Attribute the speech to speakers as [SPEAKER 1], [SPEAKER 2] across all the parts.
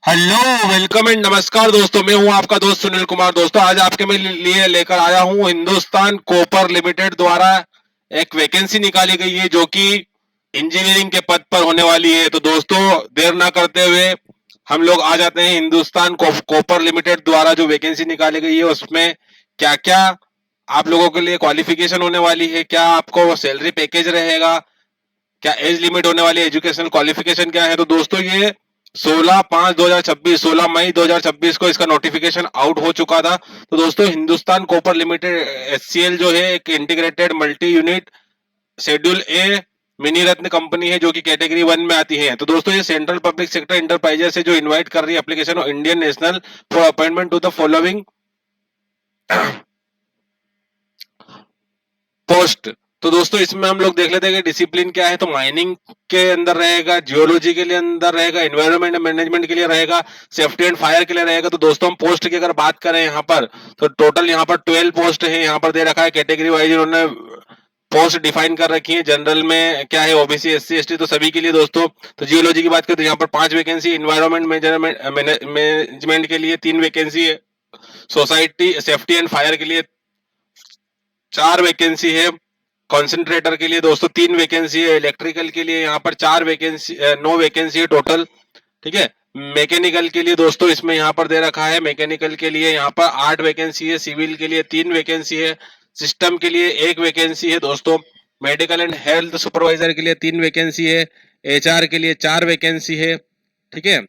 [SPEAKER 1] Hello, welcome and नमस्कार दोस्तों। मैं हूं आपका दोस्त सुनील कुमार। दोस्तों आज आपके मैं लिए लेकर आया हूं हिंदुस्तान कॉपर लिमिटेड द्वारा एक वैकेंसी निकाली गई है जो कि इंजीनियरिंग के पद पर होने वाली है। तो दोस्तों देर ना करते हुए हम लोग आ जाते हैं हिंदुस्तान कॉपर लिमिटेड द्वारा जो वैकेंसी निकाली गई है उसमें क्या क्या आप लोगों के लिए क्वालिफिकेशन होने वाली है, क्या आपको सैलरी पैकेज रहेगा, क्या एज लिमिट होने वाली है, एजुकेशनल क्वालिफिकेशन क्या है। तो दोस्तों ये 16/5/2026 16 मई 2026 को इसका नोटिफिकेशन आउट हो चुका था। तो दोस्तों हिंदुस्तान कॉपर लिमिटेड एचसीएल जो है एक इंटीग्रेटेड मल्टी यूनिट शेड्यूल ए मिनी रत्न कंपनी है जो कि कैटेगरी 1 में आती है। तो दोस्तों ये सेंट्रल पब्लिक सेक्टर इंटरप्राइजेस है जो इनवाइट कर रही है application of Indian national for appointment to the following post. तो दोस्तों इसमें हम लोग देख लेते हैं कि डिसिप्लिन क्या है। तो माइनिंग के अंदर रहेगा, जियोलॉजी के लिए अंदर रहेगा, एनवायरनमेंट मैनेजमेंट के लिए रहेगा, सेफ्टी एंड फायर के लिए रहेगा। तो दोस्तों हम पोस्ट की अगर बात करें यहाँ पर तो टोटल यहाँ पर 12 पोस्ट है, यहाँ पर दे रखा है कैटेगरी वाइज इन्होंने पोस्ट डिफाइन कर रखी है। जनरल में क्या है, ओबीसी एससी एसटी तो सभी के लिए दोस्तों। तो जियोलॉजी की बात करें तो यहाँ पर 5 वैकेंसी, एनवायरनमेंट मैनेजमेंट के लिए 3 वैकेंसी है, सोसाइटी सेफ्टी एंड फायर के लिए 4 वैकेंसी है, कॉन्सेंट्रेटर के लिए दोस्तों 3 वैकेंसी है, इलेक्ट्रिकल के लिए यहाँ पर 4 वैकेंसी 9 वैकेंसी है टोटल। ठीक है, मैकेनिकल के लिए दोस्तों इसमें यहाँ पर दे रखा है, मैकेनिकल के लिए यहाँ पर 8 वैकेंसी है, सिविल के लिए 3 वैकेंसी है, सिस्टम के लिए 1 वैकेंसी है दोस्तों, मेडिकल एंड हेल्थ सुपरवाइजर के लिए 3 वैकेंसी है, एचआर के लिए 4 वैकेंसी है। ठीक है,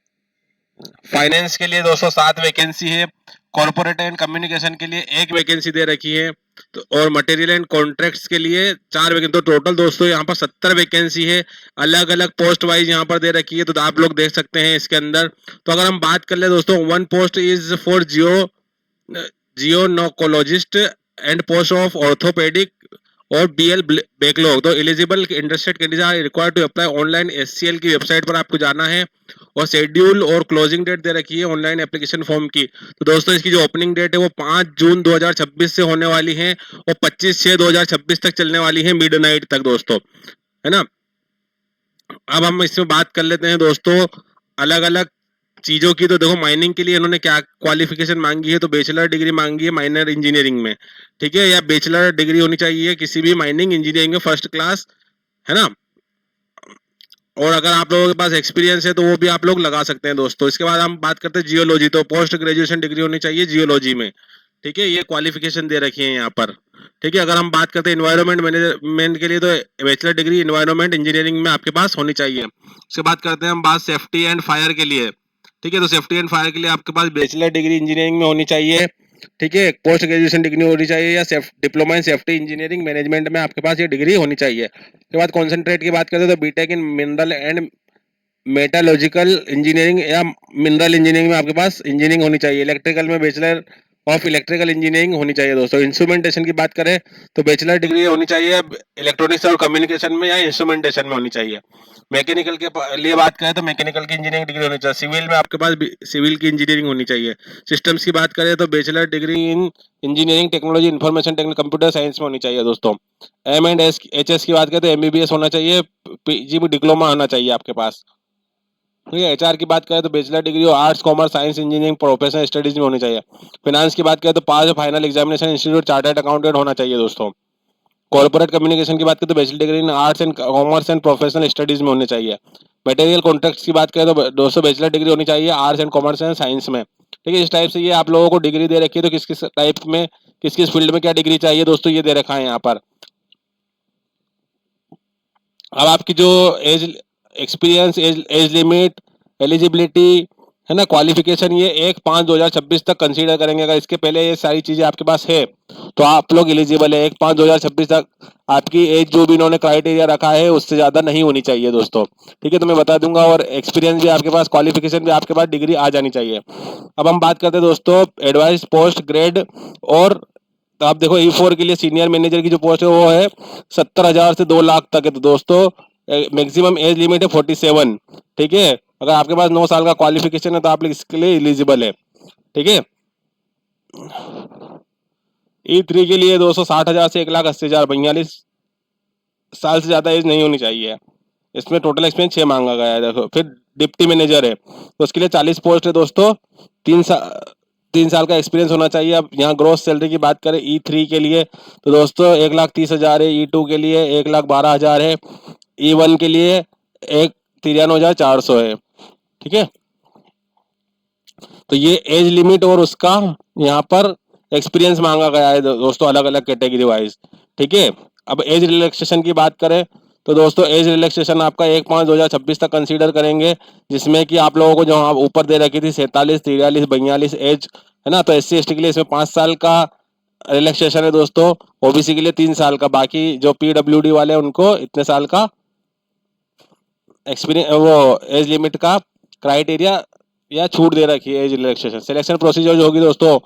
[SPEAKER 1] फाइनेंस के लिए दोस्तों 7 वैकेंसी है, कॉर्पोरेट एंड कम्युनिकेशन के लिए 1 वैकेंसी दे रखी है, तो और मटेरियल एंड कॉन्ट्रैक्ट्स के लिए 4 वैकेंसी। तो टोटल दोस्तों यहाँ पर 70 वैकेंसी है, अलग अलग पोस्ट वाइज यहाँ पर दे रखी है। तो आप लोग देख सकते हैं इसके अंदर। तो अगर हम बात कर ले दोस्तों, 1 post is for gynaecologist and post of orthopaedic और बीएल बैकलॉग। तो eligible interested candidate are required to apply online HCL की वेबसाइट पर आपको जाना है और शेड्यूल और क्लोजिंग डेट दे रखी है ऑनलाइन एप्लीकेशन फॉर्म की। तो दोस्तों इसकी जो ओपनिंग डेट है वो 5 जून 2026 से होने वाली है और 25/6/2026 तक चलने वाली है, मिडनाइट तक दोस्तों, है ना। अब हम इसमें बात कर लेते हैं दोस्तों अलग अलग चीजों की। तो देखो माइनिंग के लिए इन्होंने क्या क्वालिफिकेशन मांगी है, तो बैचलर डिग्री मांगी है माइनर इंजीनियरिंग में। ठीक है, या बैचलर डिग्री होनी चाहिए किसी भी माइनिंग इंजीनियरिंग में फर्स्ट क्लास, है ना। और अगर आप लोगों के पास एक्सपीरियंस है तो वो भी आप लोग लगा सकते हैं दोस्तों। इसके बाद हम बात करते हैं जियोलॉजी। तो पोस्ट ग्रेजुएशन डिग्री होनी चाहिए जियोलॉजी में। ठीक है, ये क्वालिफिकेशन दे रखी है यहाँ पर। ठीक है, अगर हम बात करते हैं इन्वायरमेंट मैनेजमेंट के लिए तो बैचलर डिग्री इन्वायरमेंट इंजीनियरिंग में आपके पास होनी चाहिए। उसके बाद करते हैं हम बात सेफ्टी एंड फायर के लिए। ठीक है, तो सेफ्टी एंड फायर के लिए आपके पास बैचलर डिग्री इंजीनियरिंग में होनी चाहिए। ठीक है, पोस्ट ग्रेजुएशन डिग्री होनी चाहिए या diploma in safety engineering management में आपके पास ये डिग्री होनी चाहिए। उसके बाद कॉन्सेंट्रेट की बात करें तो BTech in mineral and metallurgical engineering या मिनरल इंजीनियरिंग में आपके पास इंजीनियरिंग होनी चाहिए। इलेक्ट्रिकल में बैचलर ऑफ इलेक्ट्रिकल इंजीनियरिंग होनी चाहिए दोस्तों। इंस्ट्रूमेंटेशन की बात करें तो बैचलर डिग्री होनी चाहिए इलेक्ट्रॉनिक्स और कम्युनिकेशन में या इंस्ट्रूमेंटेशन में होनी चाहिए। मैकेनिकल के लिए बात करें तो मैकेनिकल की इंजीनियरिंग डिग्री होनी चाहिए। सिविल में आपके पास सिविल की इंजीनियरिंग होनी चाहिए। सिस्टम्स की बात करें तो बैचलर डिग्री इन engineering technology information technology computer science में होनी चाहिए दोस्तों। M&S की बात करें तो MBBS होना चाहिए, PG में डिप्लोमा होना चाहिए आपके पास। ठीक है, एचआर की बात करें तो बैचलर डिग्री और arts commerce science engineering professional studies में होनी चाहिए। फाइनेंस की बात करें तो pass final examination institute chartered accountant होना चाहिए दोस्तों। कॉर्पोरेट कम्युनिकेशन की बात करें तो bachelor degree in arts and commerce and professional studies में होनी चाहिए। मटेरियल कॉन्ट्रैक्ट्स की बात करें तो दोस्तों बैचलर डिग्री होनी चाहिए arts and commerce and science में। ठीक है, इस टाइप से ये आप लोगों को डिग्री दे रखी है। तो किस किस टाइप में किस किस फील्ड में क्या डिग्री चाहिए दोस्तों ये दे रखा है यहाँ पर। अब आपकी जो age experience age limit eligibility है ना, क्वालिफिकेशन, ये 1/5/2026 तक कंसीडर करेंगे। अगर इसके पहले ये सारी चीजें आपके पास है तो आप लोग एलिजिबल है। 1/5/2026 तक आपकी एज जो भी इन्होंने क्राइटेरिया रखा है उससे ज्यादा नहीं होनी चाहिए दोस्तों। ठीक है, तो मैं बता दूंगा। और एक्सपीरियंस भी आपके पास, क्वालिफिकेशन भी आपके पास, डिग्री आ जानी चाहिए। अब हम बात करते हैं दोस्तों एडवाइस पोस्ट ग्रेड। और तो आप देखो E4 के लिए सीनियर मैनेजर की जो पोस्ट है वो है 70,000 से 2 लाख तक है। तो दोस्तों मैक्सिमम एज लिमिट है 47। ठीक है, अगर आपके पास 9 साल का क्वालिफिकेशन है तो आप लोग इसके लिए एलिजिबल है। ठीक है, E3 के लिए 260,000 से 1,80,000, 42 साल से ज्यादा एज नहीं होनी चाहिए। इसमें टोटल एक्सपीरियंस 6 मांगा गया है। देखो फिर डिप्टी मैनेजर है, तो उसके लिए 40 पोस्ट है दोस्तों। 3 साल का एक्सपीरियंस होना चाहिए। अब यहाँ ग्रोस सैलरी की बात करें E3 के लिए तो दोस्तों 1,30,000 है, E2 के लिए 1,12,000 है, E1 के लिए 1,93,400 है। ठीक है, तो ये एज लिमिट और उसका यहाँ पर एक्सपीरियंस मांगा गया है दोस्तों, अलग अलग कैटेगरी वाइज। ठीक है, अब एज रिलैक्सेशन की बात करें तो दोस्तों एज रिलैक्सेशन आपका 1/5/2026 तक कंसीडर करेंगे, जिसमें कि आप लोगों को जो आप ऊपर दे रखी थी 47, 43, 42 एज है ना, तो SC/ST के लिए इसमें 5 साल का रिलैक्सेशन है दोस्तों, OBC के लिए 3 साल का, बाकी जो PWD वाले हैं उनको इतने साल का एक्सपीरियंस, वो एज लिमिट का क्राइटेरिया या छूट दे रखी है एज रिलैक्सेशन। सिलेक्शन प्रोसीजर जो होगी दोस्तों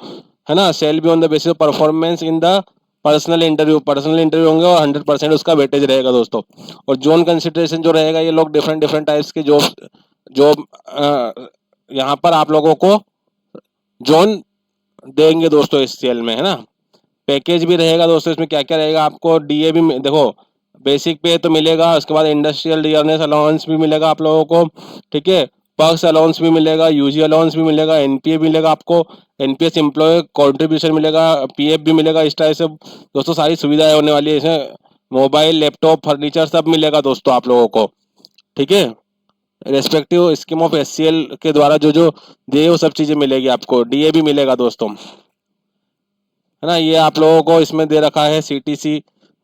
[SPEAKER 1] है ना, shall be on the basis of performance in the personal interview होंगे और 100% उसका वेटेज रहेगा दोस्तों। और जोन कंसिडरेशन जो रहेगा, ये लोग डिफरेंट डिफरेंट टाइप्स के जॉब यहाँ पर आप लोगों को जोन देंगे दोस्तों SCL में, है ना। पैकेज भी रहेगा दोस्तों, इसमें क्या क्या रहेगा आपको, DA भी देखो, बेसिक पे तो मिलेगा, उसके बाद इंडस्ट्रियल डियरनेस अलाउंस भी मिलेगा आप लोगों को। ठीक है, पर्क्स अलाउंस भी मिलेगा, UG अलाउंस भी मिलेगा, NPA मिलेगा आपको, NPS एम्प्लॉय कॉन्ट्रीब्यूशन मिलेगा, PF भी मिलेगा। इस तरह से दोस्तों सारी सुविधाएं होने वाली है इसमें, मोबाइल, लैपटॉप, फर्नीचर सब मिलेगा दोस्तों आप लोगों को। ठीक है, रेस्पेक्टिव स्कीम ऑफ SCL के द्वारा जो जो दिए वो सब चीजें मिलेगी आपको। DA भी मिलेगा दोस्तों, है ना। ये आप लोगों को इसमें दे रखा है CTC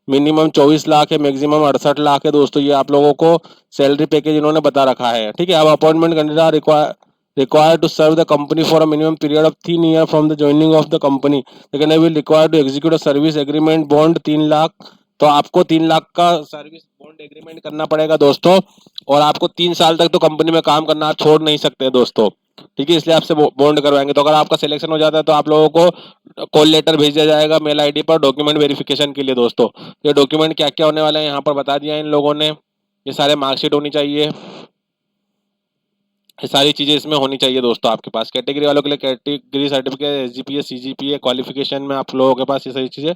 [SPEAKER 1] मिनिमम 24 लाख है, मैक्सिमम 68 लाख है दोस्तों, ये आप लोगों को सैलरी पैकेज इन्होंने बता रखा है। ठीक है, अब appointment candidate required to serve the company for a minimum period of 3 years from the joining of the company. The candidate will require to execute a service agreement bond 3 lakh, तो आपको 3 लाख का सर्विस बॉन्ड एग्रीमेंट करना पड़ेगा दोस्तों, और आपको 3 साल तक तो कंपनी में काम करना आप छोड़ नहीं सकते दोस्तों। ठीक है, इसलिए आपसे बॉन्ड करवाएंगे। तो अगर आपका सिलेक्शन हो जाता है तो आप लोगों को कॉल लेटर भेजा जाएगा मेल ID पर डॉक्यूमेंट वेरिफिकेशन के लिए दोस्तों। ये डॉक्यूमेंट क्या क्या होने वाले हैं यहाँ पर बता दिया इन लोगों ने। ये सारे मार्कशीट होनी चाहिए, ये सारी चीजें इसमें होनी चाहिए दोस्तों आपके पास। कैटेगरी वालों के लिए category certificate, SGPA, CGPA, qualification में आप लोगों के पास ये सारी चीजें,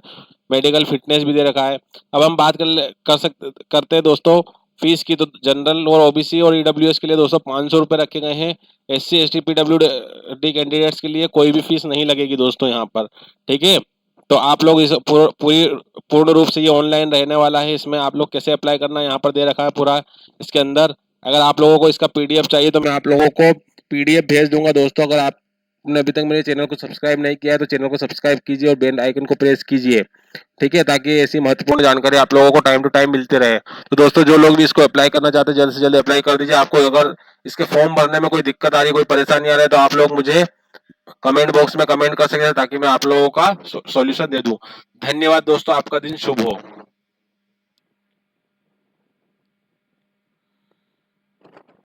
[SPEAKER 1] मेडिकल फिटनेस भी दे रखा है। अब हम बात करते हैं दोस्तों फीस की। तो जनरल और OBC और EWS के लिए दोस्तों 500 रुपये रखे गए हैं। SC ST PWD कैंडिडेट्स के लिए कोई भी फीस नहीं लगेगी दोस्तों यहाँ पर। ठीक है, तो आप लोग इस पूर्ण रूप से ये ऑनलाइन रहने वाला है। इसमें आप लोग कैसे अप्लाई करना है यहाँ पर दे रखा है पूरा इसके अंदर। अगर आप लोगों को इसका PDF चाहिए तो मैं आप लोगों को PDF भेज दूंगा दोस्तों। अगर आपने अभी तक मेरे चैनल को सब्सक्राइब नहीं किया है तो चैनल को सब्सक्राइब कीजिए और बेल आइकन को प्रेस कीजिए। ठीक है, ताकि ऐसी महत्वपूर्ण जानकारी आप लोगों को टाइम टू टाइम मिलते रहे। तो दोस्तों जो लोग भी इसको अप्लाई करना चाहते हैं जल्द से जल्द अप्लाई कर दीजिए। आपको अगर इसके फॉर्म भरने में कोई दिक्कत आ रही है, कोई परेशानी आ रही है, तो आप लोग मुझे कमेंट बॉक्स में कमेंट कर सकते हैं, ताकि मैं आप लोगों का सॉल्यूशन दे दूं। धन्यवाद दोस्तों, आपका दिन शुभ हो।